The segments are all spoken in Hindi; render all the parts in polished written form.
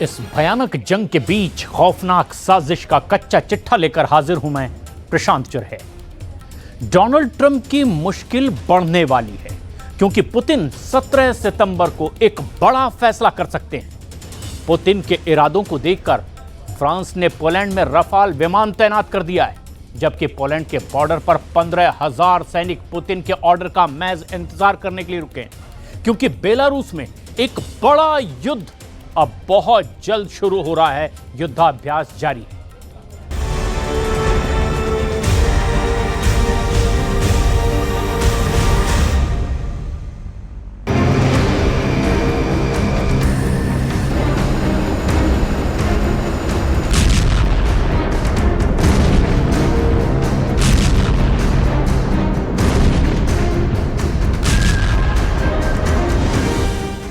इस भयानक जंग के बीच खौफनाक साजिश का कच्चा चिट्ठा लेकर हाजिर हूं मैं, प्रशांत चुरहे। डोनाल्ड ट्रंप की मुश्किल बढ़ने वाली है क्योंकि पुतिन 17 सितंबर को एक बड़ा फैसला कर सकते हैं। पुतिन के इरादों को देखकर फ्रांस ने पोलैंड में रफाल विमान तैनात कर दिया है, जबकि पोलैंड के बॉर्डर पर 15,000 सैनिक पुतिन के ऑर्डर का महज इंतजार करने के लिए रुके हैं, क्योंकि बेलारूस में एक बड़ा युद्ध अब बहुत जल्द शुरू हो रहा है। युद्धाभ्यास जारी है।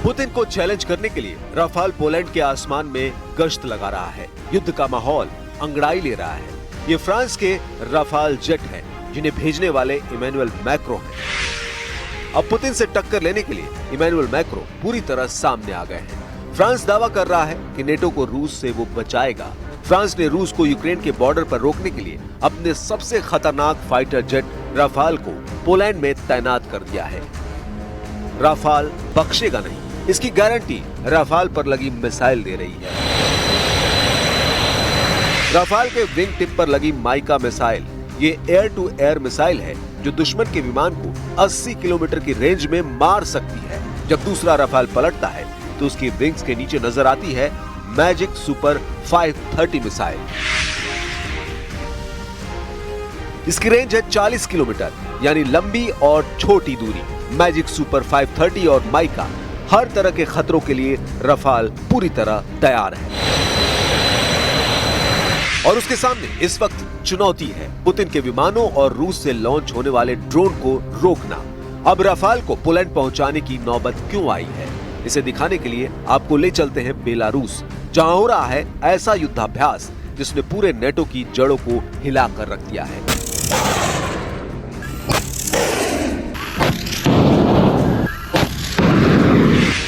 पुतिन को चैलेंज करने के लिए रफाल पोलैंड के आसमान में गश्त लगा रहा है। युद्ध का माहौल अंगड़ाई ले रहा है। ये फ्रांस के रफाल जेट हैं, जिन्हें भेजने वाले इमैनुअल मैक्रो हैं। अब पुतिन से टक्कर लेने के लिए इमैनुअल मैक्रो पूरी तरह सामने आ गए हैं। फ्रांस दावा कर रहा है कि नेटो को रूस से वो बचाएगा। फ्रांस ने रूस को यूक्रेन के बॉर्डर पर रोकने के लिए अपने सबसे खतरनाक फाइटर जेट रफाल को पोलैंड में तैनात कर दिया है। रफाल बख्शेगा नहीं, इसकी गारंटी रफाल पर लगी मिसाइल दे रही है। रफाल के विंग टिप पर लगी माइका मिसाइल ये एयर टू एयर मिसाइल है, जो दुश्मन के विमान को 80 किलोमीटर की रेंज में मार सकती है। जब दूसरा रफाल पलटता है तो उसकी विंग्स के नीचे नजर आती है मैजिक सुपर 530 मिसाइल। इसकी रेंज है 40 किलोमीटर, यानी लंबी और छोटी दूरी। मैजिक सुपर 530 और माइका हर तरह के खतरों के लिए रफाल पूरी तरह तैयार है। और उसके सामने इस वक्त चुनौती है पुतिन के विमानों और रूस से लॉन्च होने वाले ड्रोन को रोकना। अब रफाल को पोलैंड पहुंचाने की नौबत क्यों आई है, इसे दिखाने के लिए आपको ले चलते हैं बेलारूस, जहां हो रहा है ऐसा युद्धाभ्यास जिसने पूरे नेटो की जड़ों को हिलाकर रख दिया है।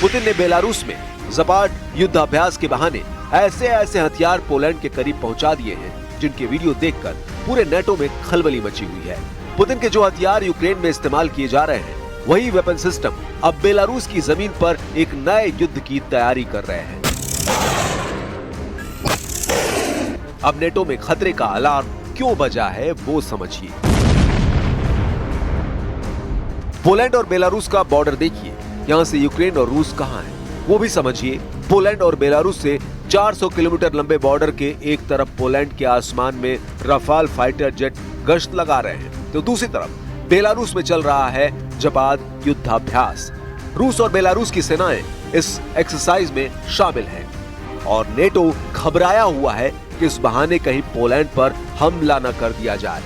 पुतिन ने बेलारूस में ज़पाट युद्धाभ्यास के बहाने ऐसे हथियार पोलैंड के करीब पहुंचा दिए हैं, जिनके वीडियो देखकर पूरे नेटो में खलबली मची हुई है। पुतिन के जो हथियार यूक्रेन में इस्तेमाल किए जा रहे हैं, वही वेपन सिस्टम अब बेलारूस की जमीन पर एक नए युद्ध की तैयारी कर रहे हैं। अब नेटो में खतरे का अलार्म क्यों बजा है, वो समझिए। पोलैंड और बेलारूस का बॉर्डर देखिए, यहाँ से यूक्रेन और रूस कहाँ है वो भी समझिए। पोलैंड और बेलारूस से 400 किलोमीटर लंबे बॉर्डर के एक तरफ पोलैंड के आसमान में रफाल फाइटर जेट गश्त लगा रहे हैं, तो दूसरी तरफ बेलारूस में चल रहा है ज़पाट युद्धाभ्यास। रूस और बेलारूस की सेनाएं इस एक्सरसाइज में शामिल हैं और नेटो घबराया हुआ है कि इस बहाने कहीं पोलैंड पर हमला न कर दिया जाए।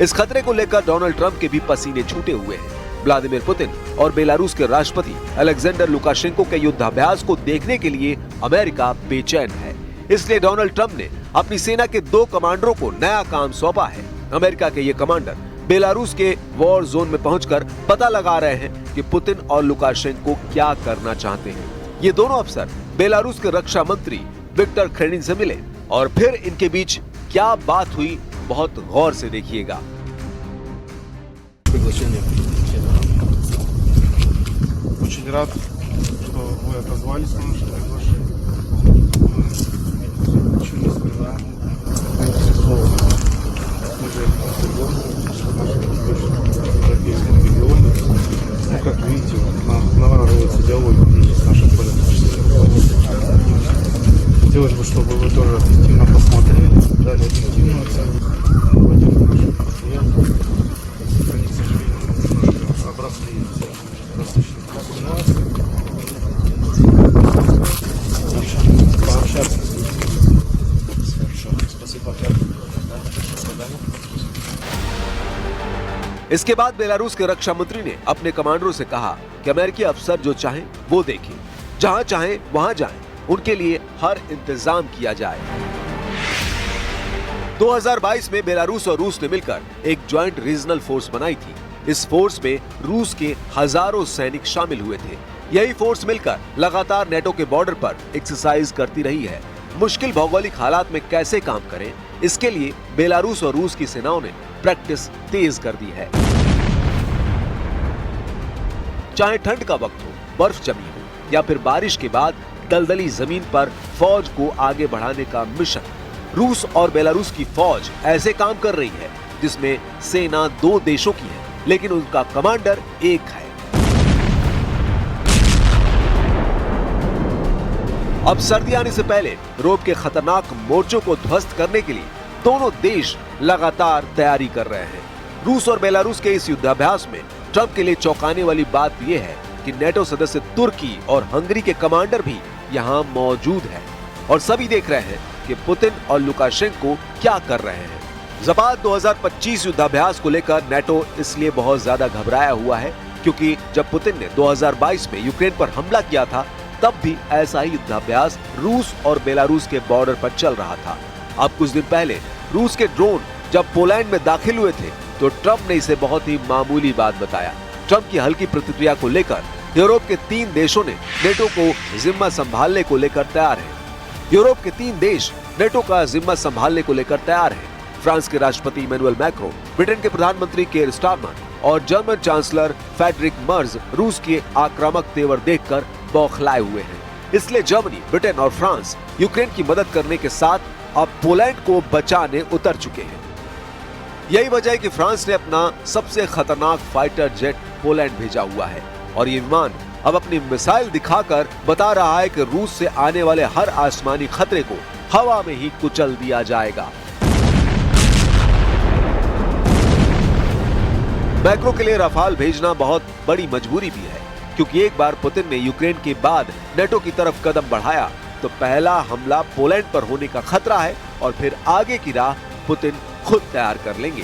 इस खतरे को लेकर डोनाल्ड ट्रंप के भी पसीने छूटे हुए हैं। व्लादिमीर पुतिन और बेलारूस के राष्ट्रपति अलेक्जेंडर लुकाशेंको के युद्धाभ्यास को देखने के लिए अमेरिका बेचैन है। इसलिए डोनाल्ड ट्रंप ने अपनी सेना के 2 कमांडरों को नया काम सौंपा है। अमेरिका के ये कमांडर बेलारूस के वॉर जोन में पहुंचकर पता लगा रहे हैं कि पुतिन और लुकाशेंको क्या करना चाहते हैं। ये दोनों अफसर बेलारूस के रक्षा मंत्री विक्टर खेनिन से मिले और फिर इनके बीच क्या बात हुई, बहुत गौर से देखिएगा। Очень рад, что вы отозвались на наше приглашение. Очень искренне. Мы же в европейском регионе. Ну, как видите, наворачивается диалог с нашим политическим руководством. Хотелось бы, чтобы вы тоже объективно посмотрели, дали объективную оценку. Они, к сожалению, немножко обросли различными ситуациями. Пообщаться с людьми. Спасибо. इसके बाद बेलारूस के रक्षा मंत्री ने अपने कमांडरों से कहा कि अमेरिकी अफसर जो चाहें वो देखें, जहां चाहें वहां जाएं, उनके लिए हर इंतजाम किया जाए। 2022 में बेलारूस और रूस ने मिलकर एक ज्वाइंट रीजनल फोर्स बनाई थी। इस फोर्स में रूस के हजारों सैनिक शामिल हुए थे। यही फोर्स मिलकर लगातार नेटो के बॉर्डर पर एक्सरसाइज करती रही है। मुश्किल भौगोलिक हालात में कैसे काम करें, इसके लिए बेलारूस और रूस की सेनाओं ने प्रैक्टिस तेज कर दी है। चाहे ठंड का वक्त हो, बर्फ जमी हो या फिर बारिश के बाद दलदली जमीन पर फौज को आगे बढ़ाने का मिशन, रूस और बेलारूस की फौज ऐसे काम कर रही है जिसमें सेना दो देशों की है, लेकिन उनका कमांडर एक है। अब सर्दी आने से पहले यूरोप के खतरनाक मोर्चों को ध्वस्त करने के लिए दोनों देश लगातार तैयारी कर रहे हैं। रूस और बेलारूस के इस युद्धाभ्यास में ट्रंप के लिए चौंकाने वाली बात यह है कि नेटो सदस्य तुर्की और हंगरी के कमांडर भी यहाँ मौजूद है और सभी देख रहे हैं कि पुतिन और लुकाशेंको क्या कर रहे हैं। ज़पाद 2025 युद्धाभ्यास को लेकर नेटो इसलिए बहुत ज्यादा घबराया हुआ है क्योंकि जब पुतिन ने 2022 में यूक्रेन पर हमला किया था, तब भी ऐसा ही युद्धाभ्यास रूस और बेलारूस के बॉर्डर पर चल रहा था। अब कुछ दिन पहले रूस के ड्रोन जब पोलैंड में दाखिल हुए थे तो ट्रंप ने इसे बहुत ही मामूली बात बताया। ट्रंप की हल्की प्रतिक्रिया को लेकर यूरोप के 3 देशों ने नेटो को जिम्मा संभालने को लेकर तैयार हैं। यूरोप के 3 देश नेटो का जिम्मा संभालने को लेकर तैयार हैं। फ्रांस के राष्ट्रपति इमैनुअल मैक्रों, ब्रिटेन के प्रधानमंत्री केयर स्टारमर और जर्मन चांसलर फ्रेडरिक मर्ज रूस के आक्रामक तेवर देखकर बौखलाए हुए हैं। इसलिए जर्मनी, ब्रिटेन और फ्रांस यूक्रेन की मदद करने के साथ अब पोलैंड को बचाने उतर चुके हैं। यही वजह है कि फ्रांस ने अपना सबसे खतरनाक फाइटर जेट पोलैंड भेजा हुआ है और ये विमान अब अपनी मिसाइल दिखाकर बता रहा है कि रूस से आने वाले हर आसमानी खतरे को हवा में ही कुचल दिया जाएगा। मैक्रो के लिए रफाल भेजना बहुत बड़ी मजबूरी भी है क्योंकि एक बार पुतिन ने यूक्रेन के बाद नेटो की तरफ कदम बढ़ाया तो पहला हमला पोलैंड पर होने का खतरा है और फिर आगे की राह पुतिन खुद तैयार कर लेंगे।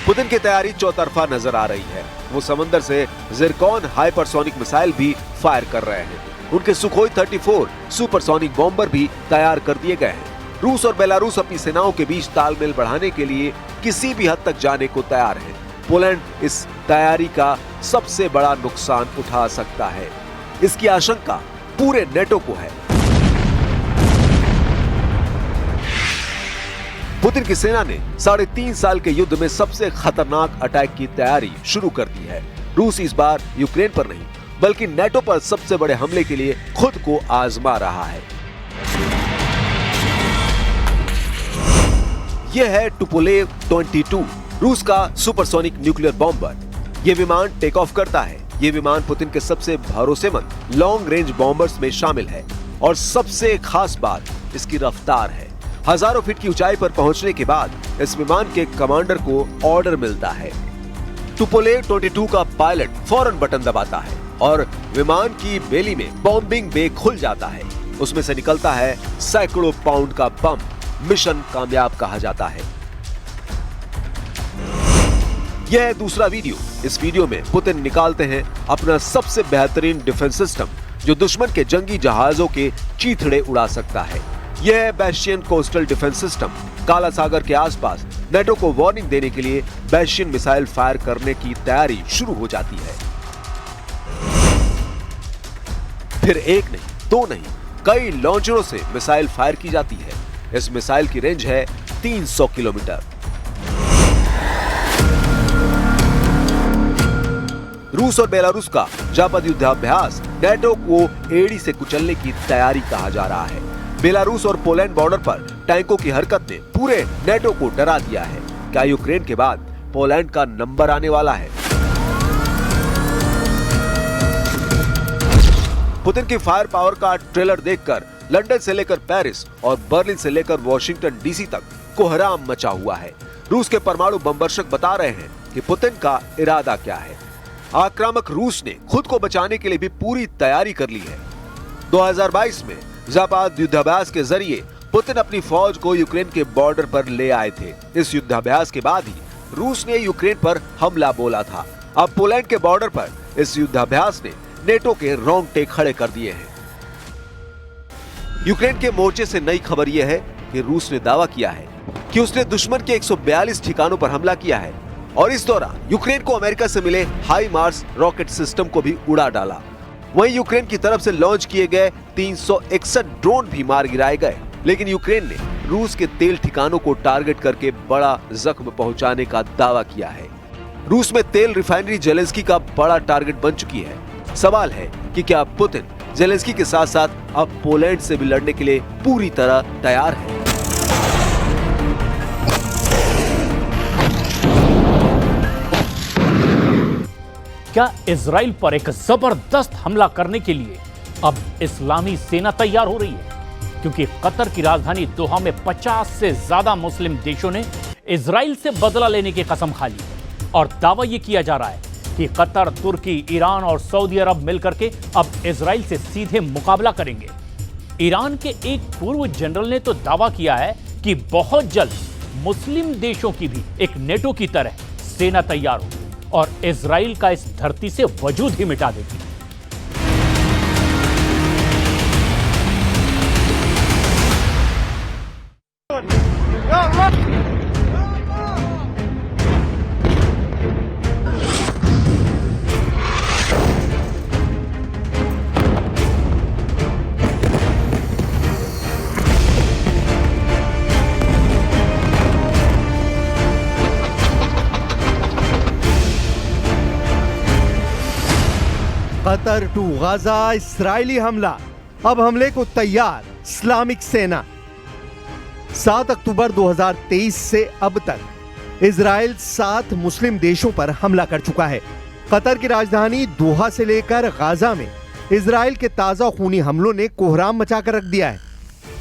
पुतिन की तैयारी चौतरफा नजर आ रही है। वो समंदर से जिरकॉन हाइपरसोनिक मिसाइल भी फायर कर रहे हैं। उनके सुखोई 34 सुपरसोनिक बॉम्बर भी तैयार कर दिए गए हैं। रूस और बेलारूस अपनी सेनाओं के बीच तालमेल बढ़ाने के लिए किसी भी हद तक जाने को तैयार है। पोलैंड इस तैयारी का सबसे बड़ा नुकसान उठा सकता है। इसकी आशंका पूरे नेटो को है। पुतिन की सेना ने 3.5 साल के युद्ध में सबसे खतरनाक अटैक की तैयारी शुरू कर दी है। रूस इस बार यूक्रेन पर नहीं बल्कि नेटो पर सबसे बड़े हमले के लिए खुद को आजमा रहा है। यह है टुपोलेव 22, रूस का सुपरसोनिक न्यूक्लियर बॉम्बर। यह विमान टेक ऑफ करता है। यह विमान पुतिन के सबसे भरोसेमंद लॉन्ग रेंज बॉम्बर्स में शामिल है और सबसे खास बात इसकी रफ्तार है। हजारों फीट की ऊंचाई पर पहुंचने के बाद इस विमान के कमांडर को ऑर्डर मिलता है। टुपोलेव 22 का पायलट फौरन बटन दबाता है और विमान की बेली में बॉम्बिंग बे खुल जाता है। उसमें से निकलता है सैकड़ों पाउंड का बम। मिशन कामयाब कहा जाता है। यह है दूसरा वीडियो। इस वीडियो में पुतिन निकालते हैं अपना सबसे बेहतरीन डिफेंस सिस्टम जो दुश्मन के जंगी जहाजों के चीथड़े उड़ा सकता है। यह है बैस्टियन कोस्टल डिफेंस सिस्टम। काला सागर के आसपास नेटो को वार्निंग देने के लिए बैस्टियन मिसाइल फायर करने की तैयारी शुरू हो जाती है। फिर एक नहीं, दो नहीं, कई लॉन्चरों से मिसाइल फायर की जाती है। इस मिसाइल की रेंज है 300 किलोमीटर। रूस और बेलारूस का जापाद युद्धाभ्यास नेटो को एड़ी से कुचलने की तैयारी कहा जा रहा है। बेलारूस और पोलैंड बॉर्डर पर टैंकों की हरकत ने पूरे नेटो को डरा दिया है। क्या यूक्रेन के बाद पोलैंड का नंबर आने वाला है? पुतिन की फायर पावर का ट्रेलर देखकर लंदन से लेकर पेरिस और बर्लिन से लेकर वॉशिंगटन डीसी तक कोहराम मचा हुआ है। रूस के परमाणु बमवर्षक बता रहे हैं कि पुतिन का इरादा क्या है। आक्रामक रूस ने खुद को बचाने के लिए भी पूरी तैयारी कर ली है। 2022 में जापाद युद्धाभ्यास के जरिए पुतिन अपनी फौज को यूक्रेन के बॉर्डर पर ले आए थे। इस युद्धाभ्यास के बाद ही रूस ने यूक्रेन पर हमला बोला था। अब पोलैंड के बॉर्डर पर इस युद्धाभ्यास ने नेटो के रोंगटे खड़े कर दिए हैं। यूक्रेन के मोर्चे से नई खबर यह है कि रूस ने दावा किया है कि उसने दुश्मन के 142 ठिकानों पर हमला किया है। और इस दौरान यूक्रेन को अमेरिका से मिले हाई मार्स रॉकेट सिस्टम को भी उड़ा डाला। वहीं यूक्रेन की तरफ से लॉन्च किए गए 361 ड्रोन भी मार गिराए गए, लेकिन यूक्रेन ने रूस के तेल ठिकानों को टारगेट करके बड़ा जख्म पहुंचाने का दावा किया है। रूस में तेल रिफाइनरी जेलेंस्की का बड़ा टारगेट बन चुकी है। सवाल है कि क्या पुतिन जेलेंस्की के साथ साथ अब पोलैंड से भी लड़ने के लिए पूरी तरह तैयार है? क्या इजराइल पर एक जबरदस्त हमला करने के लिए अब इस्लामी सेना तैयार हो रही है? क्योंकि कतर की राजधानी दोहा में 50 से ज्यादा मुस्लिम देशों ने इजराइल से बदला लेने की कसम खा ली है और दावा यह किया जा रहा है कि कतर, तुर्की, ईरान और सऊदी अरब मिलकर के अब इजराइल से सीधे मुकाबला करेंगे। ईरान के एक पूर्व जनरल ने तो दावा किया है कि बहुत जल्द मुस्लिम देशों की भी एक नेटो की तरह सेना तैयार होगी और इजराइल का इस धरती से वजूद ही मिटा देगी। कतर टू गाजा इस्राइली हमला, अब हमले को तैयार इस्लामिक सेना। 7 अक्टूबर 2023 से अब तक इजराइल 7 मुस्लिम देशों पर हमला कर चुका है। कतर की राजधानी दोहा से लेकर गाजा में इजराइल के ताजा खूनी हमलों ने कोहराम मचाकर रख दिया है।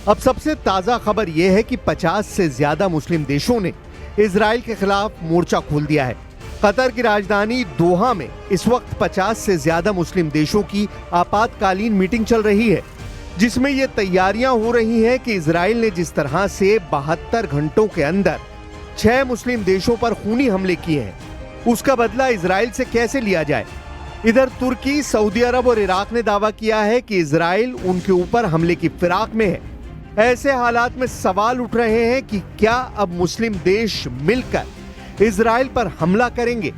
अब सबसे ताजा खबर यह है कि 50 से ज्यादा मुस्लिम देशों ने इजराइल के खिलाफ मोर्चा खोल दिया है। कतर की राजधानी दोहा में इस वक्त 50 से ज्यादा मुस्लिम देशों की आपातकालीन मीटिंग चल रही है, जिसमें ये तैयारियां हो रही हैं कि इजराइल ने जिस तरह से 72 घंटों के अंदर 6 मुस्लिम देशों पर खूनी हमले किए हैं, उसका बदला इजराइल से कैसे लिया जाए। इधर तुर्की, सऊदी अरब और इराक ने दावा किया है कि इजराइल उनके ऊपर हमले की फिराक में है। ऐसे हालात में सवाल उठ रहे हैं कि क्या अब मुस्लिम देश मिलकर इजराइल पर हमला करेंगे,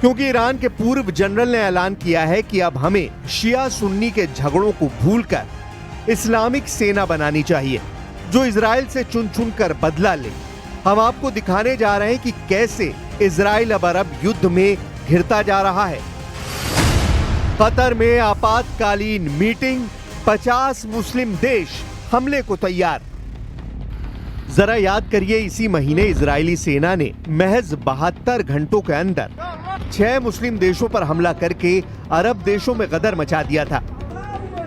क्योंकि ईरान के पूर्व जनरल ने ऐलान किया है कि अब हमें शिया सुन्नी के झगड़ों को भूलकर इस्लामिक सेना बनानी चाहिए जो इजराइल से चुन चुन कर बदला ले। हम आपको दिखाने जा रहे हैं कि कैसे इजराइल अब अरब युद्ध में घिरता जा रहा है। कतर में आपातकालीन मीटिंग, 50 मुस्लिम देश हमले को तैयार। जरा याद करिए, इसी महीने इजरायली सेना ने महज 72 घंटों के अंदर 6 मुस्लिम देशों पर हमला करके अरब देशों में गदर मचा दिया था।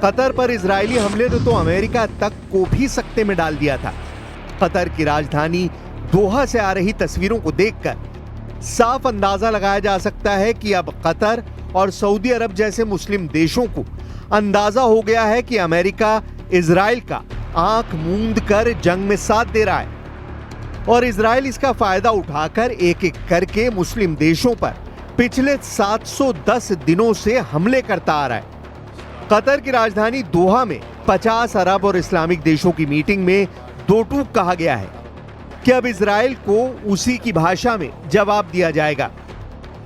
कतर पर इजरायली हमले ने तो अमेरिका तक को भी सकते में डाल दिया था। कतर की राजधानी दोहा से आ रही तस्वीरों को देखकर साफ अंदाजा लगाया जा सकता है कि अब कतर और सऊदी अरब जैसे मुस्लिम देशों को अंदाजा हो गया है कि अमेरिका इजराइल का आंख मूंद कर जंग में साथ दे रहा है और इजराइल इसका फायदा उठाकर एक एक करके मुस्लिम देशों पर पिछले 710 दिनों से हमले करता आ रहा है। कतर की राजधानी दोहा में 50 अरब और इस्लामिक देशों की मीटिंग में दो टूक कहा गया है कि अब इजराइल को उसी की भाषा में जवाब दिया जाएगा।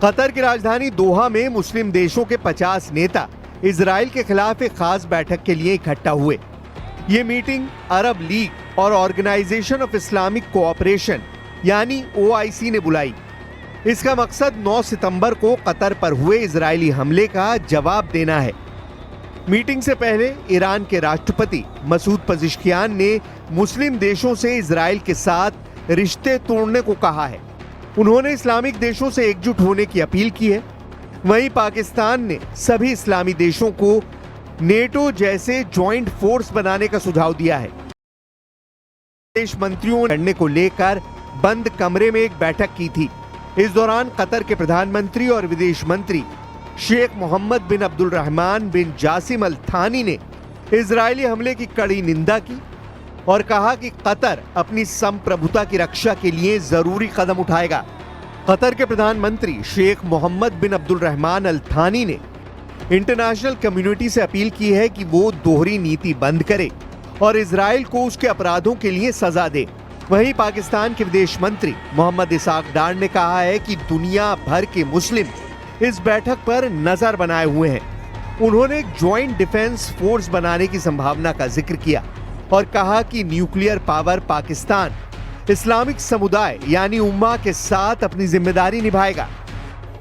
कतर की राजधानी दोहा में मुस्लिम देशों के 50 नेता इजराइल के खिलाफ एक खास बैठक के लिए इकट्ठा हुए। ये मीटिंग अरब लीग और ऑर्गेनाइजेशन ऑफ इस्लामिक कोऑपरेशन यानी OIC ने बुलाई। इसका मकसद 9 सितंबर को कतर पर हुए इजरायली हमले का जवाब देना है। मीटिंग से पहले ईरान के राष्ट्रपति मसूद पजिश्कियान ने मुस्लिम देशों से इजराइल के साथ रिश्ते तोड़ने को कहा है। उन्होंने इस्लामिक देशों से एकजुट होने की अपील की है। वहीं पाकिस्तान ने सभी इस्लामी देशों को नेटो जैसे ज्वाइंट फोर्स बनाने का सुझाव दिया है। विदेश मंत्रियों लड़ने को लेकर बंद कमरे में एक बैठक की थी। इस दौरान कतर के प्रधानमंत्री और विदेश मंत्री शेख मोहम्मद बिन अब्दुल रहमान बिन जासिम अल थानी ने इजरायली हमले की कड़ी निंदा की और कहा कि कतर अपनी संप्रभुता की रक्षा के लिए जरूरी कदम उठाएगा। कतर के प्रधानमंत्री शेख मोहम्मद बिन अब्दुल रहमान अल थानी ने इंटरनेशनल कम्युनिटी से अपील की है कि वो दोहरी नीति बंद करे और इजराइल को उसके अपराधों के लिए सजा दे। वहीं पाकिस्तान के विदेश मंत्री मोहम्मद इसाक डार ने कहा है कि दुनिया भर के मुस्लिम इस बैठक पर नजर बनाए हुए हैं। उन्होंने एक ज्वाइंट डिफेंस फोर्स बनाने की संभावना का जिक्र किया और कहा कि न्यूक्लियर पावर पाकिस्तान इस्लामिक समुदाय यानी उम्मा के साथ अपनी जिम्मेदारी निभाएगा।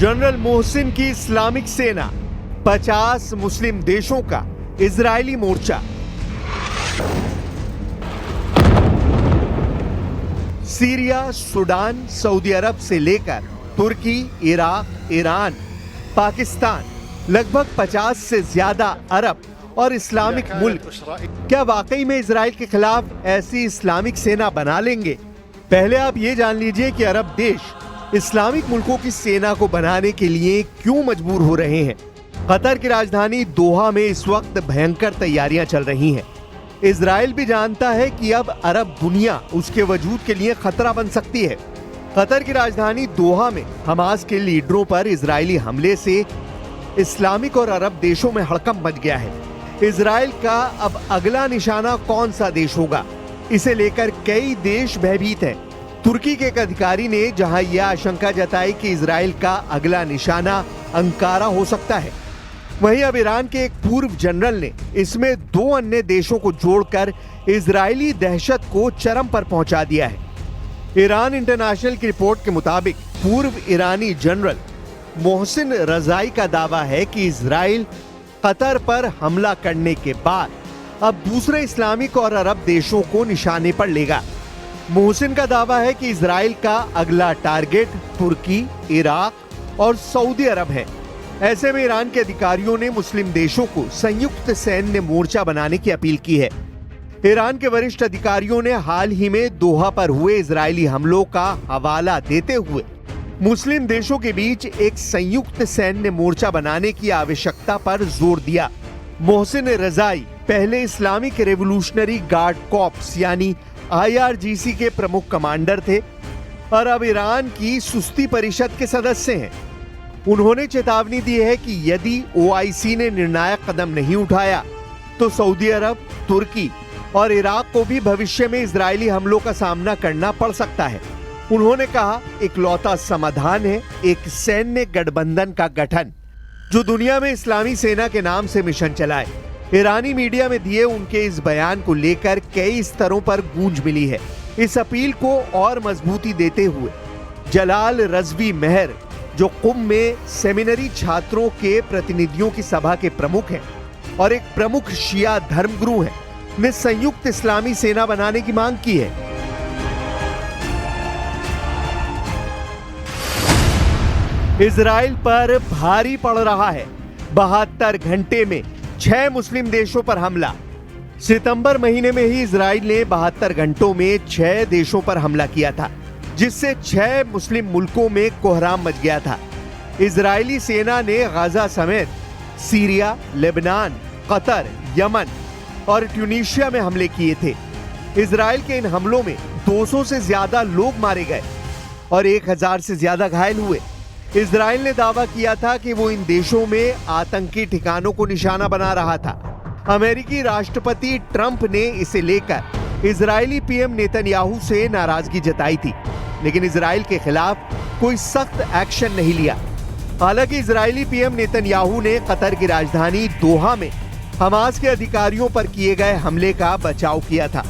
जनरल मोहसिन की इस्लामिक सेना, 50 मुस्लिम देशों का इजरायली मोर्चा। सीरिया, सूडान, सऊदी अरब से लेकर तुर्की, इराक, ईरान, पाकिस्तान, लगभग 50 से ज्यादा अरब और इस्लामिक मुल्क क्या वाकई में इजराइल के खिलाफ ऐसी इस्लामिक सेना बना लेंगे? पहले आप ये जान लीजिए कि अरब देश इस्लामिक मुल्कों की सेना को बनाने के लिए क्यों मजबूर हो रहे हैं। कतर की राजधानी दोहा में इस वक्त भयंकर तैयारियां चल रही हैं। इजराइल भी जानता है कि अब अरब दुनिया उसके वजूद के लिए खतरा बन सकती है। कतर की राजधानी दोहा में हमास के लीडरों पर इजरायली हमले से इस्लामिक और अरब देशों में हड़कंप मच गया है। इजराइल का अब अगला निशाना कौन सा देश होगा, इसे लेकर कई देश भयभीत हैं। तुर्की के एक अधिकारी ने जहां यह आशंका जताई कि इजराइल का अगला निशाना अंकारा हो सकता है, वहीं अब ईरान के एक पूर्व जनरल ने इसमें 2 अन्य देशों को जोड़कर इजरायली दहशत को चरम पर पहुंचा दिया है। ईरान इंटरनेशनल की रिपोर्ट के मुताबिक पूर्व ईरानी जनरल मोहसिन रजाई का दावा है कि इजराइल कतर पर हमला करने के बाद अब दूसरे इस्लामिक और अरब देशों को निशाने पर लेगा। मोहसिन का दावा है कि इजराइल का अगला टारगेट तुर्की, इराक और सऊदी अरब है। ऐसे में ईरान के अधिकारियों ने मुस्लिम देशों को संयुक्त सैन्य मोर्चा बनाने की अपील की है। ईरान के वरिष्ठ अधिकारियों ने हाल ही में दोहा पर हुए इजरायली हमलों का हवाला देते हुए मुस्लिम देशों के बीच एक संयुक्त सैन्य मोर्चा बनाने की आवश्यकता पर जोर दिया। मोहसिन रजाई पहले इस्लामिक रेवोल्यूशनरी गार्ड कॉर्प्स यानी IRGC के प्रमुख कमांडर थे और अब ईरान की सुस्ती परिषद के सदस्य हैं। उन्होंने चेतावनी दी है कि यदि OIC ने निर्णायक कदम नहीं उठाया तो सऊदी अरब, तुर्की और इराक को भी भविष्य में इजरायली हमलों का सामना करना पड़ सकता है। उन्होंने कहा, इकलौता समाधान है एक सैन्य गठबंधन का गठन जो दुनिया में इस्लामी सेना के नाम से मिशन चलाए। ईरानी मीडिया में दिए उनके इस बयान को लेकर कई स्तरों पर गूंज मिली है। इस अपील को और मजबूती देते हुए जलाल रज़वी मेहर, जो कुम में सेमिनरी छात्रों के प्रतिनिधियों की सभा के प्रमुख हैं और एक प्रमुख शिया धर्मगुरु हैं, ने संयुक्त इस्लामी सेना बनाने की मांग की है। इजराइल पर भारी पड़ रहा है। 72 घंटे में 6 मुस्लिम देशों पर हमला। सितंबर महीने में ही इजराइल ने 72 घंटों में 6 देशों पर हमला किया था, जिससे 6 मुस्लिम मुल्कों में कोहराम मच गया था। इजरायली सेना ने गाजा समेत सीरिया, लेबनान, कतर, यमन और ट्यूनीशिया में हमले किए थे। इजराइल के इन हमलों में 200 से ज्यादा लोग मारे गए और 1000 से ज्यादा घायल हुए। इजराइल ने दावा किया था कि वो इन देशों में आतंकी ठिकानों को निशाना बना रहा था। अमेरिकी राष्ट्रपति ट्रंप ने इसे लेकर इजरायली पीएम नेतन्याहू से नाराजगी जताई थी, लेकिन इजराइल के खिलाफ कोई सख्त एक्शन नहीं लिया। हालांकि इजरायली पीएम नेतन्याहू ने कतर की राजधानी दोहा में हमास के अधिकारियों पर किए गए हमले का बचाव किया था।